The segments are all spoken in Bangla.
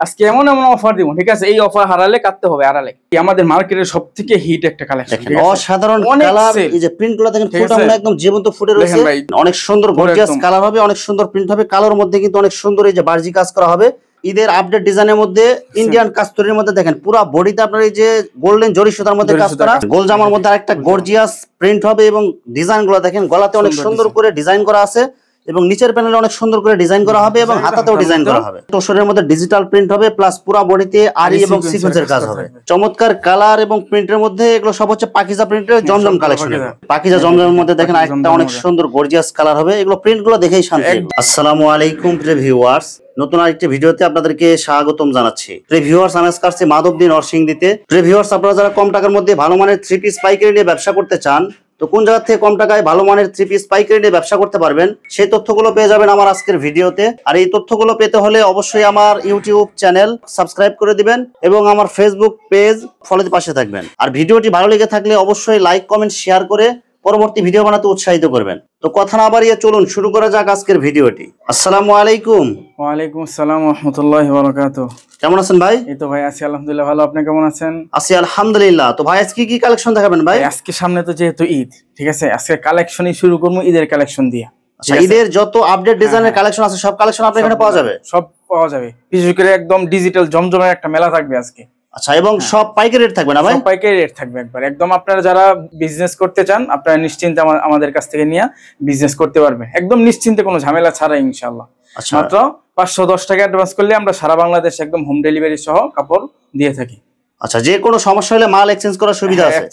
আজকে এমন এমন অফার দিব, ঠিক আছে? এই অফার হারালে কাটতে হবে, হারালে। আমাদের মার্কেটের সবথেকে হিট একটা কালেকশন, অসাধারণ কালার। এই যে প্রিন্টগুলো দেখেন, ফুটাগুলো একদম জীবন্ত ফুটে রয়েছে, অনেক সুন্দর গর্জিয়াস কালার হবে, অনেক সুন্দর প্রিন্ট হবে। কালোর মধ্যে কিন্তু অনেক সুন্দর এই যে বার্জি কাজ করা হবে। ঈদের আপডেট ডিজাইনের মধ্যে ইন্ডিয়ান কাস্তরির মধ্যে দেখেন পুরো বডিতে আপনার এই যে গোল্ডেন জরি সুতার মধ্যে কাজ করা। গোল জামার মধ্যে আরেকটা গর্জিয়াস প্রিন্ট হবে এবং ডিজাইনগুলো দেখেন গলাতে অনেক সুন্দর করে ডিজাইন করা আছে এবং নিচের প্যানেলে অনেক সুন্দর করে ডিজাইন করা হবে এবং হাতাতেও ডিজাইন করা হবে। তোষরের মধ্যে ডিজিটাল প্রিন্ট হবে প্লাস পুরো বডিতে আরি এবং সিকোয়েন্সের কাজ হবে। চমৎকার কালার এবং প্রিন্টের মধ্যে এগুলো সব হচ্ছে পাকিজা প্রিন্টের জমজম কালেকশন। পাকিজা জমজমের মধ্যে দেখেন আরেকটা অনেক সুন্দর গর্জিয়াস কালার হবে। এগুলো প্রিন্টগুলো দেখেই শান্তি। আসসালামু আলাইকুম প্রিয় ভিউয়ার্স, নতুন আরেকটি ভিডিওতে আপনাদেরকে স্বাগতম জানাচ্ছি। প্রিয় ভিউয়ার্স, আমি আজকে আসছি মাধবদী নরসিংদীতে। প্রিয় ভিউয়ার্স, আপনারা যারা কম টাকার মধ্যে ভালো মানের 3 পিস পাইকারি নিয়ে ব্যবসা করতে চান, তো কোন জায়গা থেকে কম টাকায় ভালো মানের 3 পিস পাইকারি নিয়ে ব্যবসা করতে পারবেন সেই তথ্যগুলো পেয়ে যাবেন আমার আজকের ভিডিওতে। আর এই তথ্যগুলো পেতে হলে অবশ্যই আমার ইউটিউব চ্যানেল সাবস্ক্রাইব করে দিবেন এবং আমার ফেসবুক পেজ ফলোতে পাশে থাকবেন। আর ভিডিওটি ভালো লেগে থাকলে অবশ্যই লাইক কমেন্ট শেয়ার করে পরবর্তী ভিডিও বানাতে উৎসাহিত করবেন। তো কথা না বাড়িয়ে চলুন শুরু করা যাক আজকের ভিডিওটি। আসসালামু আলাইকুম। ওয়ালাইকুম আসসালাম ওয়া রাহমাতুল্লাহি ওয়া বারাকাতুহু। কেমন আছেন ভাই? এই তো ভাই আছি আলহামদুলিল্লাহ ভালো। আপনি কেমন আছেন? আছি আলহামদুলিল্লাহ। তো ভাই আজকে কি কালেকশন দেখাবেন ভাই? আজকে সামনে তো যেহেতু ঈদ, ঠিক আছে, আজকে কালেকশনই শুরু করব ঈদের কালেকশন দিয়ে। আচ্ছা, ঈদের যত আপডেট ডিজাইনের কালেকশন আছে সব কালেকশন আপনাদের এখানে পাওয়া যাবে? সব পাওয়া যাবে। বিশেষ করে একদম ডিজিটাল জমজমের একটা মেলা থাকবে আজকে। আচ্ছা, এবং সব পাইকারি রেট থাকবে না ভাই? সব পাইকারি রেট থাকবে একবার। একদম আপনারা যারা বিজনেস করতে চান আপনারা নিশ্চিন্তে আমাদের কাছ থেকে নিয়ে বিজনেস করতে পারবেন, একদম নিশ্চিন্তে, কোনো ঝামেলা ছাড়া ইনশাআল্লাহ। আচ্ছা, মাত্র 510 টাকা অ্যাডভান্স করলে আমরা সারা বাংলাদেশ একদম হোম ডেলিভারি সহ কাপড় দিয়ে থাকি। আচ্ছা, যে কোনো সমস্যা হলে মাল এক্সচেঞ্জ করার সুবিধা আছে?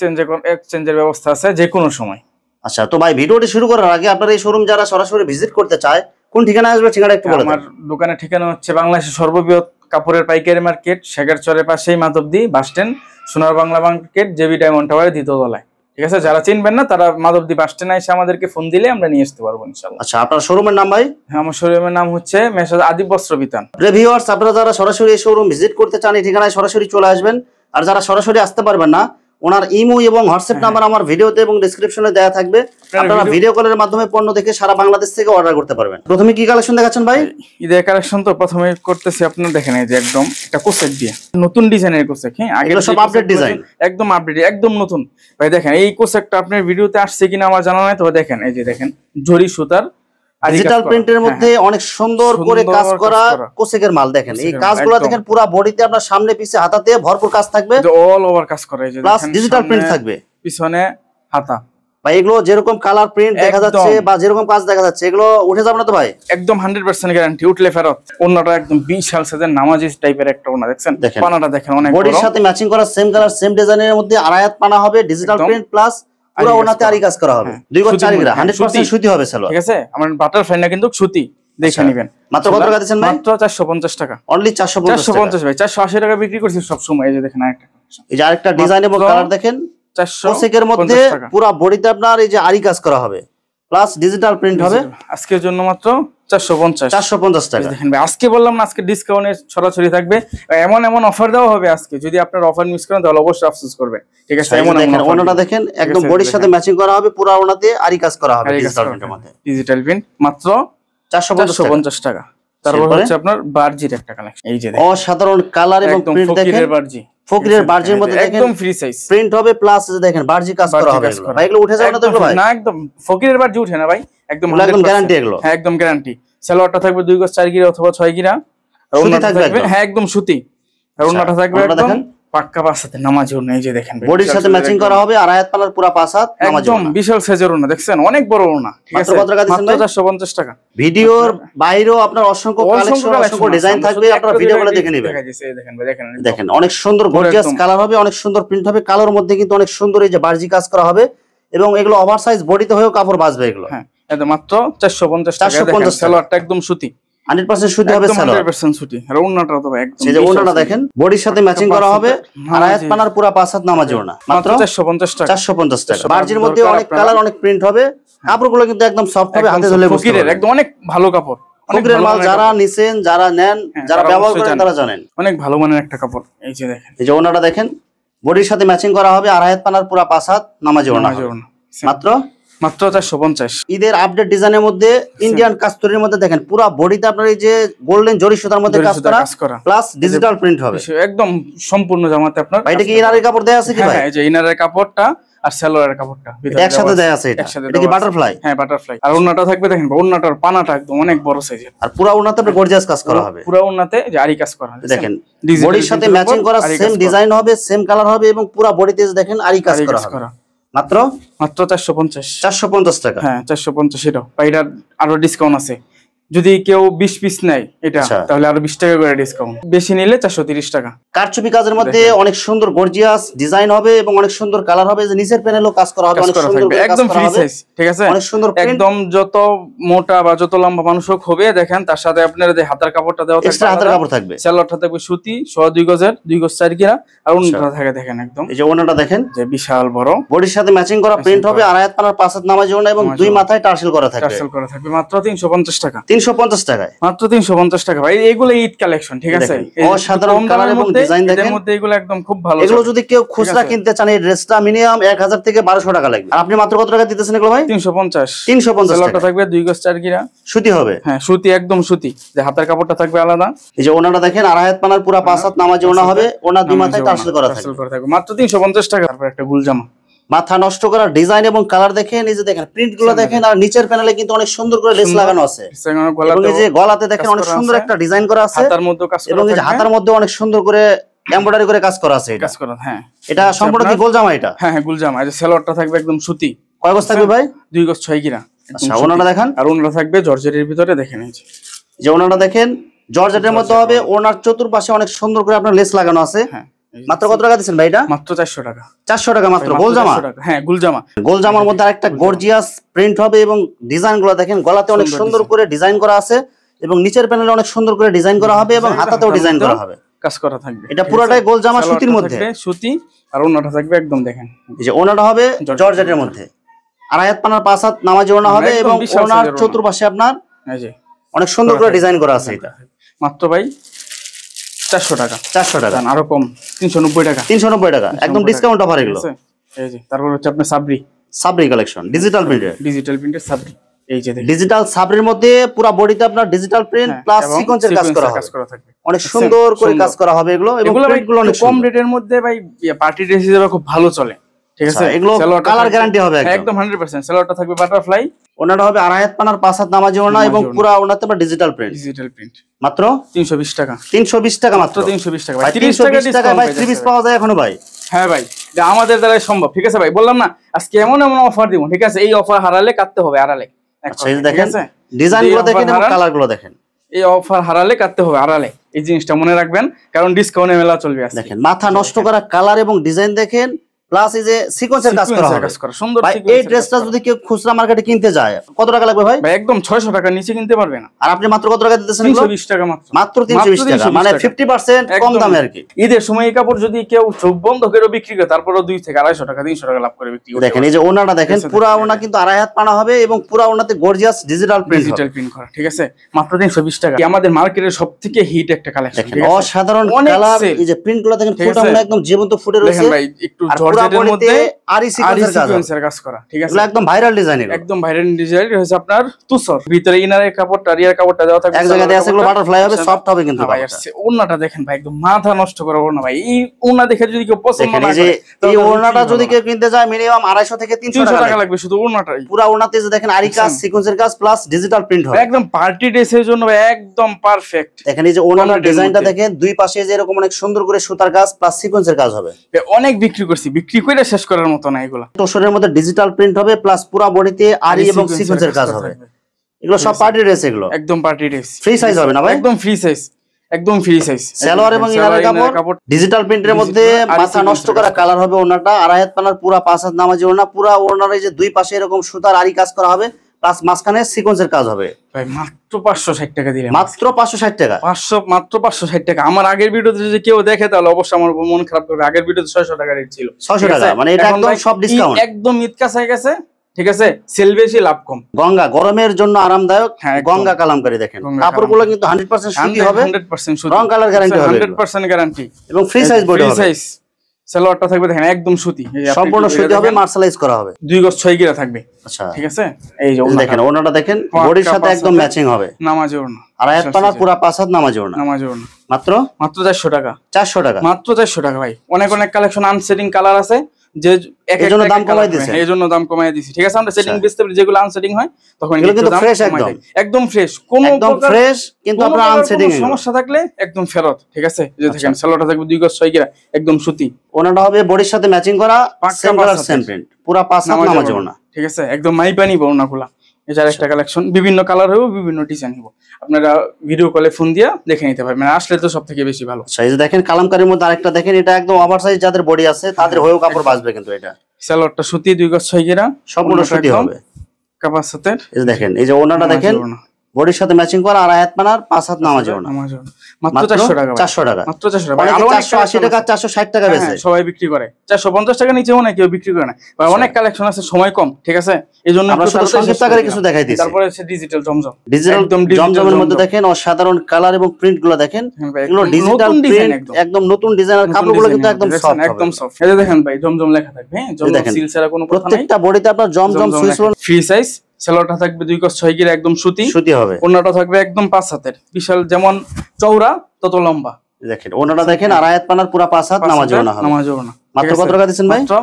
এক্সচেঞ্জের ব্যবস্থা আছে যে কোনো সময়। আচ্ছা, তো ভাই ভিডিওটি শুরু করার আগে আপনার এই শোরুম যারা সরাসরি ভিজিট করতে চায় কোন ঠিকানা আসবে, ঠিকানা একটু বলে দেন। আমার দোকানের ঠিকানা হচ্ছে বাংলাদেশের সর্ববৃহৎ কাপড়ের পাইকারি মার্কেট, শেখারচরের পাশেই মাধবদী বাস স্ট্যান্ড, সোনার বাংলা মার্কেট, জেবি ডায়মন্ড টাওয়ারের দ্বিতীয় তলায়। ঠিক আছে, যারা চিনবেন না তারা মাধবদী বাস স্ট্যান্ডে এসে আমাদেরকে ফোন দিলে আমরা নিয়ে আসতে পারবো ইনশাআল্লাহ। আচ্ছা, আপনার শোরুমের নাম ভাই? হ্যাঁ, আমার শোরুমের নাম হচ্ছে মেসাজ আদিব বস্ত্র বিতান। ভিউয়ার্স, আপনারা যারা সরাসরি এই শোরুম ভিজিট করতে চান এই ঠিকানায় সরাসরি চলে আসবেন। আর যারা সরাসরি আসতে পারবেন না, ওনার ইমো এবং হোয়াটসঅ্যাপ নাম্বার আমার ভিডিওতে এবং ডেসক্রিপশনে দেওয়া থাকবে। আপনারা ভিডিও কলের মাধ্যমে পণ্য দেখে সারা বাংলাদেশ থেকে অর্ডার করতে পারবেন। প্রথমে কি কালেকশন দেখাচ্ছেন ভাই? ঈদের কালেকশন তো প্রথমে করতেছি, আপনারা দেখেন এই যে একদম একটা কোসেক দিয়ে নতুন ডিজাইনের কোসেক। হ্যাঁ, আগে সব আপডেট ডিজাইন, একদম আপডেট, একদম নতুন। ভাই দেখেন এই কোসেকটা আপনার ভিডিওতে আসছে কিনা আমার জানা নাই, তবে দেখেন এই যে দেখেন জরি সুতার ডিজিটাল প্রিন্টের মধ্যে অনেক সুন্দর করে কাজ করা কোসেকের মাল। দেখেন এই কাজগুলো দেখেন পুরো বডিতে আপনার সামনে পিছে হাতাতে ভরপুর কাজ থাকবে, অল ওভার কাজ করা। এই যে প্লাস ডিজিটাল প্রিন্ট থাকবে পিছনে হাতা। ভাই এগুলো যেরকম কালার প্রিন্ট দেখা যাচ্ছে বা যেরকম কাজ দেখা যাচ্ছে এগুলো উঠে যাবে না তো ভাই? একদম 100% গ্যারান্টি, উঠলে ফেরত। ওন্নাটা একদম বিশাল সাইজের নামাজি টাইপের একটা ওন্না, দেখছেন পানাটা দেখেন অনেক বড়। বডির সাথে ম্যাচিং করা সেম কালার সেম ডিজাইনের মধ্যে আড়ায়াত পানা হবে, ডিজিটাল প্রিন্ট প্লাস পুরো ওনাতে আরি কাজ করা হবে। 2 গজ 4 গ্রা 100% সুতি হবে সালোয়ার। ঠিক আছে, আমার বাটারফ্লাই না কিন্তু সুতি, দেখে নেবেন। মাত্র কত টাকা দিবেন ভাই? মাত্র 450 টাকা। অনলি 450 ভাই, 480 টাকা বিক্রি করছি সব সময়। এই যে দেখেন আরেকটা, এই যে আরেকটা ডিজাইন এবং কালার দেখেন 400 এর মধ্যে পুরো বডিতে আপনার এই যে আরি কাজ করা হবে প্লাস ডিজিটাল প্রিন্ট হবে। আজকের জন্য মাত্র 450 টাকা। দেখেন ভাই, আজকে বললাম না আজকে ডিসকাউন্টে ছড়াছড়ি থাকবে, এমন এমন অফার দেওয়া হবে আজকে। যদি আপনার অফার মিস করেন তাহলে অবশ্যই আফসোস করবেন। ঠিক আছে, এমন দেখেন ওনাটা দেখেন একদম বডির সাথে ম্যাচিং করা হবে, পুরো ওনাতে আরি কাজ করা হবে ডিজিটাল প্রিন্টের মধ্যে। ডিজিটাল প্রিন্ট মাত্র 450 টাকা। তারপর হচ্ছে আপনার বার্জির একটা কালেকশন। এই যে অসাধারণ কালার এবং প্রিন্ট দেখেন, ফকিরের বার্জির মধ্যে দেখেন একদম ফ্রি সাইজ প্রিন্ট হবে প্লাস দেখেন বার্জি কাজ করা হবে। ভাই এগুলো উঠে যাবে না তো ভাই? না, একদম ফকিরের বার্জি উঠে না ভাই, একদম গ্যারান্টি এগুলো। হ্যাঁ, একদম গ্যারান্টি। সালোয়ারটা থাকবে 2 গজ 4 গিরা অথবা 6 গিরা, সুতি থাকবে। হ্যাঁ, একদম সুতি। আর ওন্নাটা থাকবে একদম পাক্কা পাঁচাতে নামাজি ওন্না। এই যে দেখেন বডির সাথে ম্যাচিং করা হবে, আড়ায়াত পানার পুরো পাঁচাত নামাজি একদম বিশাল সাইজের ওন্না, দেখছেন অনেক বড় ওন্না। ঠিক আছে, কত টাকা দিবেন ভাই? 450 টাকা। ভিডিওর বাইরেও আপনার অসংখ্য কালেকশন, অসংখ্য ডিজাইন থাকবে, আপনারা ভিডিও করে দেখে নেবেন। দেখেন অনেক সুন্দর গর্জিয়াস কালার হবে, অনেক সুন্দর প্রিন্ট হবে। কালোর মধ্যে কিন্তু অনেক সুন্দর এই যে বার্জি কাজ করা হবে এবং এগুলো ওভারসাইজ বডিতে হয়েও কাপড় বাঁচবে এগুলো। হ্যাঁ, এটা মাত্র 450 টাকা। দেখেন সালোয়ারটা একদম সুতি, 100% সুতি হবে সালোয়ার, 100% সুতি। আর ওন্নাটা তো ভাই একদম এই যে ওন্নাটা দেখেন বডির সাথে ম্যাচিং করা হবে, আড়ায়াত পানার পুরো পাঁচাত নামাজি ওন্না। মাত্র 450 টাকা। 450 টাকা। বার্জির মধ্যে অনেক কালার অনেক প্রিন্ট হবে, কাপড়গুলো কিন্তু একদম সফট হবে, হাতে ধরলে বুঝতে পারবেন। একদম অনেক ভালো কাপড়। ফকিরের মাল যারা নিছেন, যারা নেন, যারা ব্যবহার করেন তারা জানেন অনেক ভালো মানের একটা কাপড়। এই যে দেখেন, এই যে ওন্নাটা দেখেন বডির সাথে ম্যাচিং করা হবে, আড়ায়াত পানার পুরো পাঁচাত নামাজি ওন্না। মাত্র মাত্র 450। ঈদের আপডেট ডিজাইনের মধ্যে ইন্ডিয়ান কাস্তরির মধ্যে দেখেন পুরো বডিতে আপনার এই যে গোল্ডেন জরি সুতার মধ্যে কাজ করা প্লাস ডিজিটাল প্রিন্ট হবে একদম সম্পূর্ণ জামাতে আপনার। এটা কি ইনারের কাপড় দেয়া আছে কি ভাই? হ্যাঁ এই যে ইনারের কাপড়টা আর সালোয়ারের কাপড়টা একসাথে দেয়া আছে। এটা কি বাটারফ্লাই? হ্যাঁ বাটারফ্লাই। আর ওন্নাটা থাকবে দেখেন ওন্নাটার পানাটা একদম অনেক বড় সাইজের। আর পুরো ওন্নাতে আপনার গর্জিয়াস কাজ করা হবে। পুরো ওন্নাতে যে আরি কাজ করা দেখেন বডির সাথে ম্যাচিং করা সেম ডিজাইন হবে সেম কালার হবে এবং পুরো বডিতে দেখেন আরি কাজ করা হবে। মাত্র 450। 450 টাকা। হ্যাঁ 450। এটা এটার আরো ডিসকাউন্ট আছে, যদি কেউ 20 পিস নেয় এটা তাহলে আরো 20 টাকা করে ডিসকাউন্ট, বেশি নিলে 430 টাকা। কারচুপি কাজের মধ্যে অনেক সুন্দর গর্জিয়াস ডিজাইন হবে এবং অনেক সুন্দর কালার হবে, যে নিচের প্যানেলও কাজ করা হবে অনেক সুন্দর করে একদম ফ্রি সাইজ। ঠিক আছে অনেক সুন্দর একদম যত মোটা বা যত লম্বা মানুষ হোক হবে। দেখেন তার সাথে আপনার যে হাতার কাপড়টা দেওয়া থাকবে, এক্সট্রা হাতার কাপড় থাকবে, সালোয়ারটা থাকবে সুতি 2 গজের 2 গজ 4 গিরা, আর ওন্নাটা থাকে দেখেন একদম এই যে ওন্নাটা দেখেন যে বিশাল বড়, বডির সাথে ম্যাচিং করা প্রিন্ট হবে, আর আয়াত পানার 5 হাত নামাজি ওন্না এবং 2 মাথায় টার্সেল করা থাকবে। টার্সেল করা থাকবে মাত্র 350 টাকা। 350 টাকায় মাত্র 350 টাকা ভাই। এগুলো ঈদ কালেকশন। ঠিক আছে অসাধারণ কালার এবং ডিজাইন দেখেন, এর মধ্যে এগুলো একদম খুব ভালো। এগুলো যদি কেউ খুচরা কিনতে চান এই ড্রেসটা মিনিমাম 1000 থেকে 1200 টাকা লাগবে। আর আপনি মাত্র কত টাকা দিতেছেন এগুলো ভাই? 350। 350 সালোয়ারটা থাকবে 2 গজ 4 গিরা, সুতি হবে। হ্যাঁ সুতি একদম সুতি, যে হাতের কাপড়টা থাকবে আলাদা। এই যে ওনাটা দেখেন আড়াই হাত পানার পুরো 5 হাত নামাজি ওনা হবে, ওনা 2 মাথায় টার্সেল করা থাকবে মাত্র 350 টাকা। তারপর একটা গুলজামা, মাথা নষ্ট করা ডিজাইন এবং কালার দেখেন, এই যে দেখেন প্রিন্ট গুলো দেখেন, আর নিচের প্যানেলে কিন্তু অনেক সুন্দর করে লেস লাগানো আছে এবং এই যে গলাতে দেখেন অনেক সুন্দর একটা ডিজাইন করা আছে, হাতার মধ্যে কাজ করা, এবং এই যে হাতার মধ্যে অনেক সুন্দর করে এমব্রয়ডারি করে কাজ করা আছে। কাজ করা হ্যাঁ এটা সম্পূর্ণ কি গোলজামা? এটা হ্যাঁ হ্যাঁ গোলজামা। এই যে সালোয়ারটা থাকবে একদম সুতি, কয় গজ থাকবে ভাই? 2 গজ 6 গিরা। আচ্ছা ওনাটা দেখেন, আর ওনাটা থাকবে জর্জেটের ভিতরে দেখেন, এই যে ওনাটা দেখেন জর্জেটের মধ্যে হবে, ওনার চতুর্পাশে অনেক সুন্দর করে আপনার লেস লাগানো আছে। হ্যাঁ মাত্র কত টাকা দিচ্ছেন ভাই এটা? মাত্র 400 টাকা। 400 টাকা মাত্র গোলজামা। হ্যাঁ গোলজামা। গোলজামার মধ্যে আরেকটা গর্জিয়াস প্রিন্ট হবে এবং ডিজাইন গুলো দেখেন গলাতে অনেক সুন্দর করে ডিজাইন করা আছে এবং নিচের প্যানেলে অনেক সুন্দর করে ডিজাইন করা হবে এবং হাতাতেও ডিজাইন করা হবে, কাজ করা থাকবে। এটা পুরোটাই গোলজামা সুতির মধ্যে, সুতি। আর ওনাটা থাকবে একদম দেখেন এই যে ওনাটা হবে জর্জেটের মধ্যে, আড়াই হাত পানার 5 হাত নামাজি ওনা হবে এবং ওনার চতুর্পাশে আপনার এই যে অনেক সুন্দর করে ডিজাইন করা আছে। এটা মাত্র ভাই 400 টাকা। 400 টাকা আরো কম 390 টাকা। 390 টাকা একদম ডিসকাউন্ট অফার এগুলো। এই যে তারপর হচ্ছে আপনার সাবরি কালেকশন ডিজিটাল প্রিন্টের সাবরি। এই যে ডিজিটাল সাবরির মধ্যে পুরো বডিতে আপনার ডিজিটাল প্রিন্ট প্লাস সিকোয়েন্সের কাজ করা হবে, অনেক সুন্দর করে কাজ করা হবে এগুলো, এবং প্রিন্টগুলো অনেক কম রেটের মধ্যে ভাই পার্টি ড্রেস হিসেবে খুব ভালো চলে। ঠিক আছে এগুলো কালার গ্যারান্টি হবে একদম 100%। সালোয়ারটা থাকবে বাটারফ্লাই, ওনাটা হবে আড়াই হাত পানার 5 হাত নামাজি ওনা এবং পুরো ওনাতে আপনার ডিজিটাল প্রিন্ট। মাত্র 320 টাকা। 320 টাকা মাত্র 320 টাকা ভাই। 30 টাকা ভাই 3 পিস পাওয়া যায় এখনো ভাই। হ্যাঁ ভাই এটা আমাদের দ্বারাই সম্ভব। ঠিক আছে ভাই বললাম না আজকে এমন এমন অফার দিব। ঠিক আছে এই অফার হারালে কাটতে হবে আড়ালে। আচ্ছা এই দেখেন ডিজাইনগুলো দেখেন এবং কালারগুলো দেখেন, এই অফার হারালে কাটতে হবে আড়ালে। এই জিনিসটা মনে রাখবেন কারণ ডিসকাউন্টে মেলা চলবে আজকে। দেখেন মাথা নষ্ট করা কালার এবং ডিজাইন দেখেন, প্লাস এই যে সিকোয়েন্সের কাজ করা হবে সুন্দর। ভাই এই ড্রেসটা যদি কেউ খুচরা মার্কেটে কিনতে যায় কত টাকা লাগবে ভাই? ভাই একদম 600 টাকার নিচে কিনতে পারবে না। আর আপনি মাত্র কত টাকা দিতেছেন? 320 টাকা মাত্র। মাত্র 320 টাকা, মানে 50% কম দামে আর কি। ঈদের সময় এই কাপড় যদি কেউ চোখ বন্ধ করে বিক্রি করে তারপরও 2 থেকে 250 টাকা 300 টাকা লাভ করে বিক্রি করে। দেখেন এই যে ওনাটা দেখেন পুরো ওনা কিন্তু আড়াই হাত পানা হবে এবং পুরো ওনাতে গর্জিয়াস ডিজিটাল প্রিন্ট করা। ঠিক আছে মাত্র 320 টাকা। আমাদের মার্কেটের সবথেকে হিট একটা কালেকশন। দেখেন অসাধারণ কালার, এই যে প্রিন্টগুলো দেখেন ফুটানো একদম জীবন্ত ফুটে রয়েছে। দেখেন ভাই একটু জর্জেটের মধ্যে আরি সিকোয়েন্সের কাজ করা। ঠিক আছে এগুলো একদম ভাইরাল ডিজাইন, একদম ভাইরাল ডিজাইন হচ্ছে আপনার তুসর ভিতরে ইনারের কাপড়টা রিয়ার কাপড়টা দেওয়া থাকবে, এক জায়গায় আছে এগুলো বাটারফ্লাই হবে, সফট হবে কিন্তু ভাই। ওন্নাটা দেখেন ভাই একদম মাথা নষ্ট করা ওন্না ভাই। এই ওন্না দেখে যদি কেউ পছন্দ না করে এই ওন্নাটা যদি কেউ কিনতে যায় মিনিমাম 250 থেকে 300 টাকা লাগবে শুধু ওন্নাটাই। পুরো ওন্নাতে যে দেখেন আরি কাজ সিকোয়েন্সের কাজ প্লাস ডিজিটাল প্রিন্ট হবে, একদম পার্টি ড্রেসের জন্য ভাই একদম পারফেক্ট। দেখেন এই যে ওন্নার ডিজাইনটা দেখেন দুই পাশে যে এরকম অনেক সুন্দর করে সুতার কাজ প্লাস সিকোয়েন্সের কাজ হবে। অনেক বিক্রি করছি, বিক্রি করে শেষ করার মতো না এগুলো। তোসরের মধ্যে ডিজিটাল প্রিন্ট হবে প্লাস পুরো বডিতে আরি এবং সিকোয়েন্সের কাজ হবে। এগুলো সব পার্টি ড্রেস, এগুলো একদম পার্টি ড্রেস। ফ্রি সাইজ হবে না ভাই? একদম ফ্রি সাইজ, একদম ফ্রি সাইজ। সালোয়ার এবং ইনারের কাপড় ডিজিটাল প্রিন্টের মধ্যে মাথা নষ্ট করা কালার হবে। ওনাটা আড়াই হাত পানার পুরো 5 হাত নামাজি ওনা, পুরো ওনার এই যে দুই পাশে এরকম সুতার আরি কাজ করা হবে প্লাস মাঝখানে সিকোয়েন্সের কাজ হবে। ভাই মাত্র 560 টাকা দিলে, মাত্র 560 টাকা। মাত্র 560 টাকা। আমার আগের ভিডিওতে যদি কেউ দেখে তাহলে অবশ্যই আমার মন খারাপ করবে। আগের ভিডিওতে 600 টাকা রেট ছিল, 600 টাকা, মানে এটা একদম সব ডিসকাউন্ট, একদম ঈদ কাছে হয়ে গেছে। ঠিক আছে সেল বেশি লাভ কম। গঙ্গা গরমের জন্য আরামদায়ক, গঙ্গা কালামকারী দেখেন কাপড়গুলো কিন্তু 100% সুতি হবে, 100% সুতি, রং কালার গ্যারান্টি হবে, 100% গ্যারান্টি এবং ফ্রি সাইজ বডি হবে। সালোয়ারটা থাকবে দেখেন একদম সুতি, সম্পূর্ণ সুতি হবে, মার্শালাইজ করা হবে, 2 গজ 6 গিরা থাকবে। আচ্ছা ঠিক আছে, এই যে দেখেন ওনাটা দেখেন বডির সাথে একদম ম্যাচিং হবে, নামাজে ওড়না, আর আয়াত পানা পুরো 5 হাত নামাজে ওড়না, নামাজে ওড়না মাত্র 400 টাকা, 400 টাকা, মাত্র 400 টাকা ভাই। অনেক কালেকশন আনসেটিং কালার আছে, যে এজন্য দাম কমাই দিয়েছে, এইজন্য দাম কমাই দিয়েছি। ঠিক আছে, আমরা সেটিং বেচতে পারি, যেগুলো আনসেটিং হয় তখন এগুলো কিন্তু ফ্রেশ, একদম ফ্রেশ, কোনো একদম ফ্রেশ, কিন্তু আপনার আনসেটিং সমস্যা থাকলে একদম ফেরত। ঠিক আছে, এই যে দেখেন সালোয়ারটা থাকবে 2 গজ 6 গিরা একদম সুতি, ওনাটা হবে বডির সাথে ম্যাচিং করা, সেম কালার সেম প্রিন্ট, পুরো 5 হাত নামাজে ওড়না। ঠিক আছে, একদম মাইপা নিব ওড়নাগুলা। এছাড়া একটা কালেকশন, বিভিন্ন কালার হইব, বিভিন্ন ডিজাইন হইব, আপনারা ভিডিও কলে ফোন দিয়া দেখে নিতে পারবেন, আসলে তো সব থেকে বেশি ভালো। আচ্ছা এই যে দেখেন কালামকারীর মধ্যে আরেকটা দেখেন, এটা একদম ওভারসাইজ যাদের বডি আছে তাদের হয়েও কাপড় বাঁচবে, কিন্তু এটা সালোয়ারটা সুতি 2 গজ 6 গিরা সম্পূর্ণ সুতি হবে, কাপাসাতের। এই যে দেখেন এই যে ওনাটা দেখেন বডির সাথে ম্যাচিং করা, আর আয়াত পানার 5 হাত নামাজে ওড়না, মাত্র 400 টাকা, 400 টাকা, মাত্র 400 টাকা। অনেকে 480 টাকা 460 টাকা বেচে, সবাই বিক্রি করে 450 টাকা নিচেও না কেউ বিক্রি করে না, অনেক কালেকশন আছে, সময় কম। ঠিক আছে, এইজন্য আমরা শুধু সংক্ষিপ্ত আকারে কিছু দেখাই দিয়েছি। তারপরে আছে ডিজিটাল জমজম, ডিজিটাল জমজমের মধ্যে দেখেন অসাধারণ কালার এবং প্রিন্ট গুলো দেখেন, এগুলো ডিজিটাল প্রিন্ট, একদম নতুন ডিজাইনের কাপড়গুলো কিন্তু একদম সফট, একদম সফট। এই যে দেখেন ভাই জমজম লেখা থাকবে, জমজম সিল ছাড়া কোনো কথা নাই, প্রত্যেকটা বডিতে আপনার জমজম সুইচ ফ্রি সাইজ। সালোয়ারটা থাকবে 2 গজ 6 গিরা একদম সুতি, সুতি হবে, ওড়নাটা থাকবে একদম 5 হাতের, বিশাল, যেমন চওড়া তত লম্বা। দেখেন ওড়নাটা দেখেন, আর আয়াত পানার পুরো 5 হাত নামাজে ওড়না হবে, নামাজে ওড়না। মাত্র কত টাকা দিবেন ভাই? মাত্র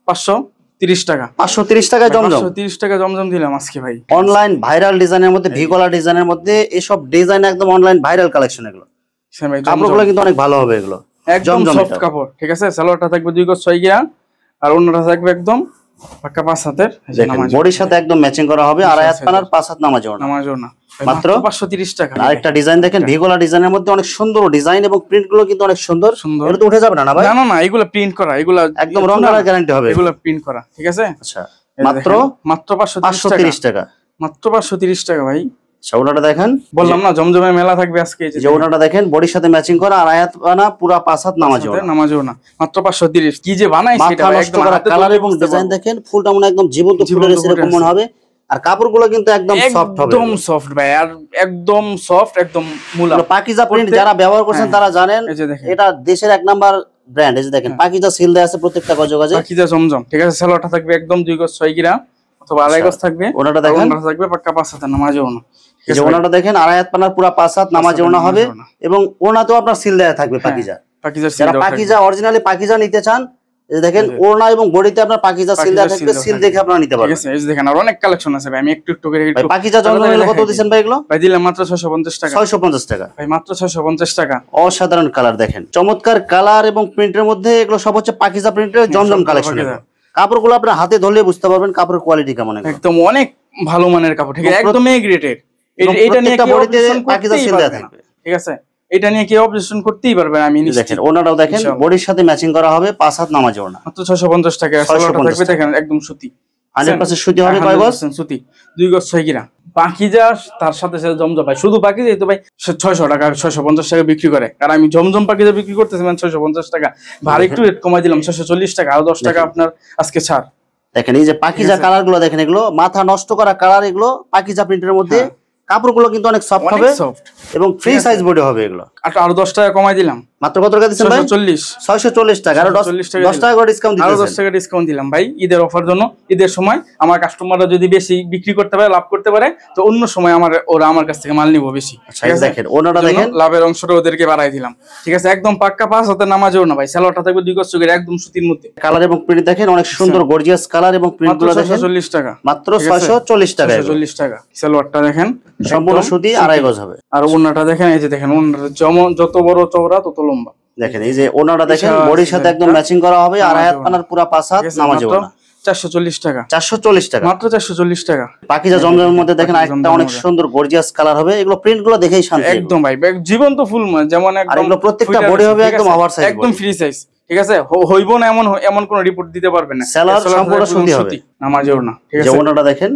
530 টাকা, 530 টাকায় জমজম, 530 টাকা জমজম দিলাম আজকে ভাই। অনলাইন ভাইরাল ডিজাইনের মধ্যে, ভিগোলা ডিজাইনের মধ্যে, এসব ডিজাইন একদম অনলাইন ভাইরাল কালেকশন, এগুলো কাপড়গুলো কিন্তু অনেক ভালো হবে, এগুলো একদম সফট কাপড়। ঠিক আছে, সালোয়ারটা থাকবে 2 গজ 6 গিরা, আর ওড়নাটা থাকবে একদম পাক্কা 5 হাতের, বডির সাথে একদম ম্যাচিং করা হবে, আর আয়াত পানার 5 হাত নামাজে ওড়না, নামাজে ওড়না, মাত্র 530 টাকা। আরেকটা ডিজাইন দেখেন, ভিগোলা ডিজাইনের মধ্যে অনেক সুন্দর ডিজাইন, এবং প্রিন্ট গুলো কিন্তু অনেক সুন্দর, এটা তো উঠে যাবে না ভাই? না না না, এগুলো প্রিন্ট করা, এগুলো একদম রং করার গ্যারান্টি হবে, এগুলো প্রিন্ট করা। ঠিক আছে, আচ্ছা মাত্র 530 টাকা, মাত্র 530 টাকা ভাই। ওনাটা দেখেন, বললাম না জমজমের মেলা থাকবে আজকে, যে ওনাটা দেখেন বডির সাথে ম্যাচিং করা, আর আয়াত পানা পুরো 5 হাত নামাজে ওড়না, নামাজে ওড়না, মাত্র 530। কি যে বানাইছে এটা, একদম কালার এবং ডিজাইন দেখেন, ফুলটা মনে একদম জীবন্ত ফুলের এরকম মনে হবে, আর কাপড়গুলো কিন্তু একদম সফট হবে, একদম সফট ভাই, আর একদম সফট, একদম মুলা পাকিজা প্রিন্ট। যারা ব্যবহার করছেন তারা জানেন এটা দেশের 1 নাম্বার ব্র্যান্ড। এই যে দেখেন পাকিজা সিল দেয়া আছে প্রত্যেকটা গজে গজে, পাকিজা জমজম। ঠিক আছে, সালোয়ারটা থাকবে একদম 2 গজ 6 গিরা অথবা 2.5 গজ থাকবে, ওনাটা দেখেন থাকবে পাক্কা 5 হাতের নামাজে ওড়না। এই যে ওনাটা দেখেন, আর আয়াত পানার পুরো 5 হাত নামাজে ওড়না হবে, এবং ওড়নাতেও আপনার সিল দেয়া থাকবে পাকিজা। যারা পাকিজা অরিজিনালি পাকিজা নিতে চান, এই দেখেন ওড়না এবং বডিতে আপনার পাকিজা সিল দেয়া থাকবে, সিল দেখে আপনারা নিতে পারবেন। ঠিক আছে, এই যে দেখেন আর অনেক কালেকশন আছে ভাই, আমি একটু করে ভাই পাকিজা জমজম এর কত দিবেন ভাই? এগুলো ভাই দিলাম মাত্র 650 টাকা, 650 টাকা ভাই, মাত্র 650 টাকা। অসাধারণ কালার দেখেন, চমৎকার কালার এবং প্রিন্টের মধ্যে, এগুলো সব হচ্ছে পাকিজা প্রিন্টের জমজম কালেকশন। কাপড়গুলো আপনার হাতে ধরলে বুঝতে পারবেন কাপড়ের কোয়ালিটি কেমন, একদম অনেক ভালো মানের কাপড়। ঠিক আছে, একদম এ গ্রেডের, এটা নিয়ে বডিতে পাকিজা সিল দেয়া থাকবে। ঠিক আছে, এটা নিয়ে কি অবজেকশন করতেই পারবে না, আমি দেখেন ওনাটাও দেখেন বডির সাথে ম্যাচিং করা হবে, 5 হাত নামাজে ওড়না, মাত্র 650 টাকা। সালোয়ারটা থাকবে দেখেন একদম সুতি, 100% সুতি হবে, কয় গজ? সুতি 2 গজ 6 গিরা। পাকিজা তার সাথে সাথে জমজম ভাই, শুধু পাকিজা তো ভাই 600 টাকা 650 টাকা বিক্রি করে, আর আমি জমজম পাকিজা বিক্রি করতেছি মানে 650 টাকা, ভার একটু রেট কমাই দিলাম 640 টাকা, আর 10 টাকা আপনার আজকে ছাড়। দেখেন এই যে পাকিজা কালার গুলো দেখেন, এগুলো মাথা নষ্ট করা কালার, এগুলো পাকিজা প্রিন্টের মধ্যে, কাপড়গুলো কিন্তু অনেক সফট হবে এবং ফ্রি সাইজ বডি হবে, এগুলো আর 10 টাকা কমাই দিলাম। মাত্র কত টাকা দিবেন ভাই? 640 টাকা, আর 10 টাকা করে ডিসকাউন্ট দিলাম, আর 10 টাকা ডিসকাউন্ট দিলাম ভাই ঈদের অফার জন্য। ঈদের সময় আমার কাস্টমাররা যদি বেশি বিক্রি করতে পারে, লাভ করতে পারে, তো অন্য সময় ওরা আমার কাছ থেকে মাল নিব বেশি। ঠিক আছে, দেখেন ওনাটা দেখেন, লাভের অংশটা ওদেরকে বাড়াই দিলাম। ঠিক আছে, একদম পাক্কা 5 হাতের নামাজেও না ভাই, সালোয়ারটা থাকবে 2 গজ চুকের একদম সুতির মধ্যে, কালার এবং প্রিন্ট দেখেন অনেক সুন্দর গর্জিয়াস কালার এবং প্রিন্ট গুলো দেখেন, 640 টাকা, মাত্র 640 টাকা, 640 টাকা। সালোয়ারটা দেখেন সম্পূর্ণ সুতি, 2.5 গজ হবে, আর ওন্নাটা দেখেন, এই যে দেখেন ওন্নাটা যত বড় চওড়া তত লম্বা। দেখেন এই যে ওনাটা দেখেন বডির সাথে একদম ম্যাচিং করা হবে, আর আয়াত পানার পুরো 5 হাত নামাজে ওড়না, 440 টাকা, 440 টাকা, মাত্র 440 টাকা। পাকিজা জমজমের মধ্যে দেখেন আরেকটা অনেক সুন্দর গর্জিয়াস কালার হবে, এগুলো প্রিন্ট গুলো দেখেই শান্তি, একদম ভাই জীবন্ত ফুল, যেমন একদম, এগুলো প্রত্যেকটা বডি হবে একদম ওভারসাইজ, একদম ফ্রি সাইজ। ঠিক আছে, হইব না এমন কোন রিপোর্ট দিতে পারবেন না, সালোয়ার সম্পূর্ণ সুতি হবে, নামাজে ওড়না। ঠিক আছে, যে ওনাটা দেখেন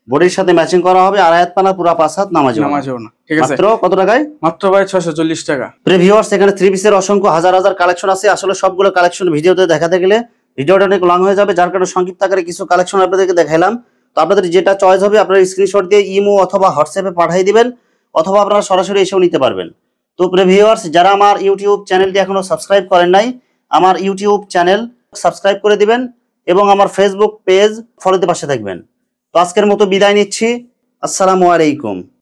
বডির সাথে ম্যাচিং করা হবে, আর আয়াত পানা পুরো 5 হাত নামাজে ওড়না। ঠিক আছে, মাত্র কত টাকায়? মাত্র ভাই 640 টাকা। ভিউয়ার্স, এখানে 3 পিসের অসংখ্য হাজার হাজার কালেকশন আছে, আসলে সবগুলো কালেকশন ভিডিওতে দেখাতে গেলে ভিডিওটা অনেক লং হয়ে যাবে, যার কারণে সংক্ষিপ্ত আকারে কিছু কালেকশন আপনাদেরকে দেখাইলাম। তো আপনাদের যেটা চয়েস হবে আপনারা স্ক্রিনশট দিয়ে ইমো অথবা হোয়াটসঅ্যাপে পাঠিয়ে দিবেন, অথবা আপনারা সরাসরি এসেও নিতে পারবেন। তো ভিউয়ার্স, যারা আমার ইউটিউব চ্যানেলটি এখনো সাবস্ক্রাইব করেন নাই, আমার ইউটিউব চ্যানেল সাবস্ক্রাইব করে দিবেন এবং আমার ফেসবুক পেজ ফলোতে পাশে থাকবেন। তো আজকের মতো বিদায় নিচ্ছি। আসসালামু আলাইকুম।